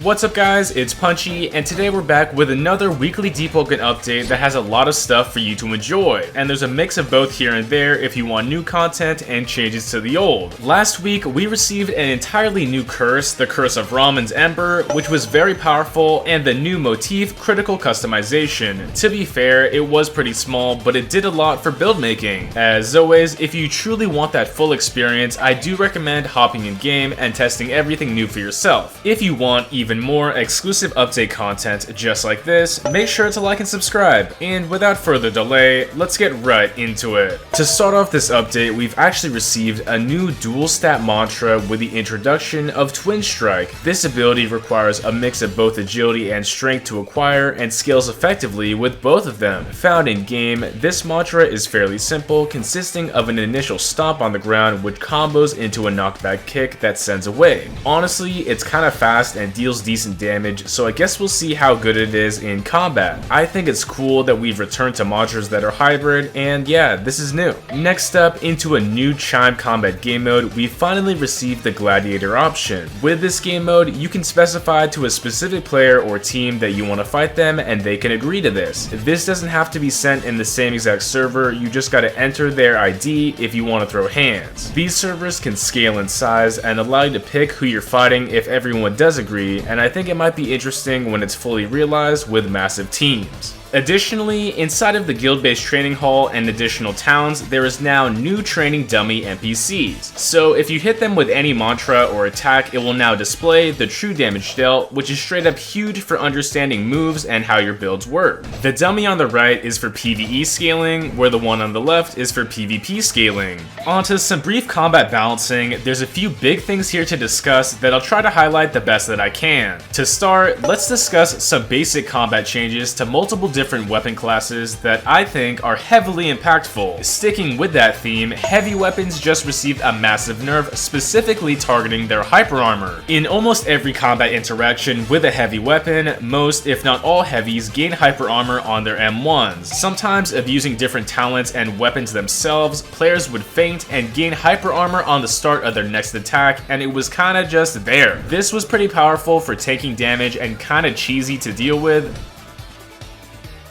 What's up guys, it's Punchy, and today we're back with another weekly Deepwoken update that has a lot of stuff for you to enjoy, and there's a mix of both here and there if you want new content and changes to the old. Last week, we received an entirely new curse, the Curse of Ramen's Ember, which was very powerful, and the new motif, Critical Customization. To be fair, it was pretty small, but it did a lot for build making. As always, if you truly want that full experience, I do recommend hopping in game and testing everything new for yourself. If you want even more exclusive update content just like this, make sure to like and subscribe. And without further delay, let's get right into it. To start off this update, we've actually received a new dual stat mantra with the introduction of Twin Strike. This ability requires a mix of both agility and strength to acquire and scales effectively with both of them. Found in game, this mantra is fairly simple, consisting of an initial stomp on the ground which combos into a knockback kick that sends away. Honestly, it's kind of fast and deals decent damage, so I guess we'll see how good it is in combat. I think it's cool that we've returned to mantras that are hybrid, and yeah, this is new. Next up, into a new Chime combat game mode, we finally received the Gladiator option. With this game mode, you can specify to a specific player or team that you want to fight them, and they can agree to this. This doesn't have to be sent in the same exact server, you just gotta enter their ID if you want to throw hands. These servers can scale in size and allow you to pick who you're fighting if everyone does agree, and I think it might be interesting when it's fully realized with massive teams. Additionally, inside of the guild-based training hall and additional towns, there is now new training dummy NPCs. So if you hit them with any mantra or attack, it will now display the true damage dealt, which is straight up huge for understanding moves and how your builds work. The dummy on the right is for PvE scaling, where the one on the left is for PvP scaling. Onto some brief combat balancing, there's a few big things here to discuss that I'll try to highlight the best that I can. To start, let's discuss some basic combat changes to multiple different weapon classes that I think are heavily impactful. Sticking with that theme, heavy weapons just received a massive nerf specifically targeting their hyper armor. In almost every combat interaction with a heavy weapon, most if not all heavies gain hyper armor on their M1s. Sometimes abusing different talents and weapons themselves, players would feint and gain hyper armor on the start of their next attack, and it was kinda just there. This was pretty powerful for taking damage and kinda cheesy to deal with.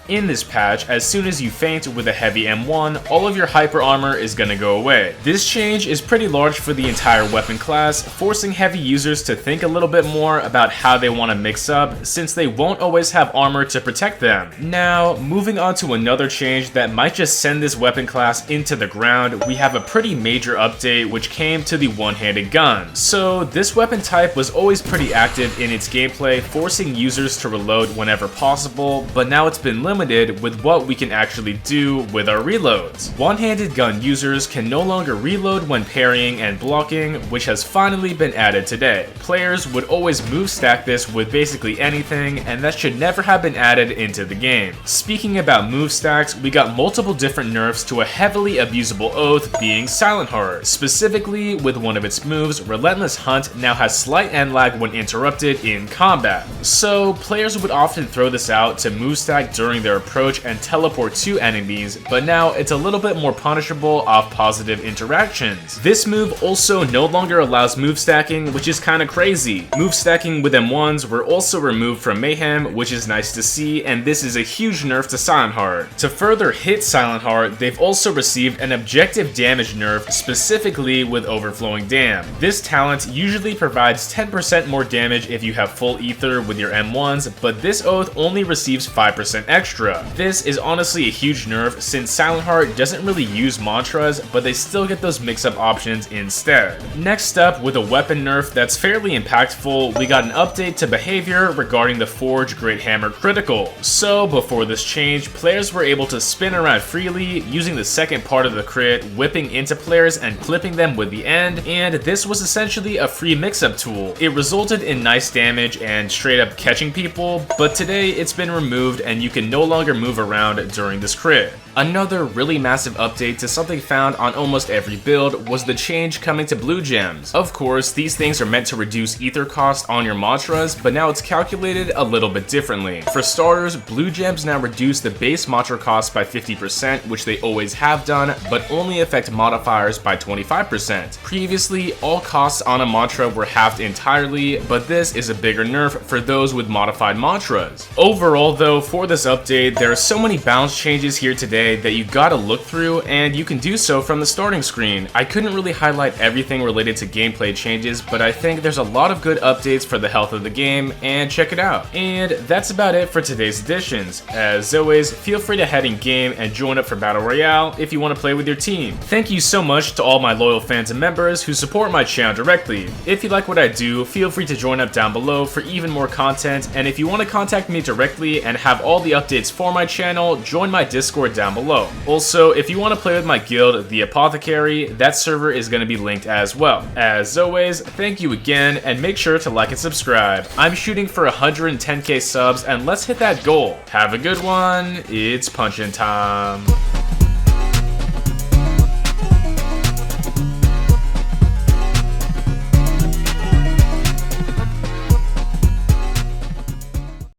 In this patch, as soon as you feint with a heavy M1, all of your hyper armor is gonna go away. This change is pretty large for the entire weapon class, forcing heavy users to think a little bit more about how they want to mix up, since they won't always have armor to protect them. Now, moving on to another change that might just send this weapon class into the ground, we have a pretty major update which came to the one-handed gun. So this weapon type was always pretty active in its gameplay, forcing users to reload whenever possible, but now it's been limited with what we can actually do with our reloads. One-handed gun users can no longer reload when parrying and blocking, which has finally been added today. Players would always move stack this with basically anything, and that should never have been added into the game. Speaking about move stacks, we got multiple different nerfs to a heavily abusable oath being SILENTHEART. Specifically, with one of its moves, Relentless Hunt now has slight end lag when interrupted in combat. So players would often throw this out to move stack during their approach and teleport to enemies, but now it's a little bit more punishable off positive interactions. This move also no longer allows move stacking, which is kinda crazy. Move stacking with M1s were also removed from Mayhem, which is nice to see, and this is a huge nerf to SILENTHEART. To further hit SILENTHEART, they've also received an objective damage nerf, specifically with Overflowing Dam. This talent usually provides 10% more damage if you have full ether with your M1s, but this oath only receives 5% extra. This is honestly a huge nerf since SILENTHEART doesn't really use mantras, but they still get those mix-up options instead. Next up, with a weapon nerf that's fairly impactful, we got an update to behavior regarding the Forge Great Hammer Critical. So before this change, players were able to spin around freely using the second part of the crit, whipping into players and clipping them with the end, and this was essentially a free mix-up tool. It resulted in nice damage and straight up catching people, but today it's been removed and you can no longer move around during this crit. Another really massive update to something found on almost every build was the change coming to blue gems. Of course, these things are meant to reduce ether cost on your mantras, but now it's calculated a little bit differently. For starters, blue gems now reduce the base mantra cost by 50%, which they always have done, but only affect modifiers by 25%. Previously, all costs on a mantra were halved entirely, but this is a bigger nerf for those with modified mantras. Overall though, for this update, there are so many balance changes here today that you gotta look through, and you can do so from the starting screen. I couldn't really highlight everything related to gameplay changes, but I think there's a lot of good updates for the health of the game, and check it out. And that's about it for today's editions. As always, feel free to head in game and join up for Battle Royale if you want to play with your team. Thank you so much to all my loyal fans and members who support my channel directly. If you like what I do, feel free to join up down below for even more content, and if you want to contact me directly and have all the updates for my channel, join my Discord down below. Also, if you want to play with my guild, the Apothecary, that server is going to be linked as well. As always, thank you again, and make sure to like and subscribe. I'm shooting for 110k subs, and let's hit that goal. Have a good one. It's punchin' time.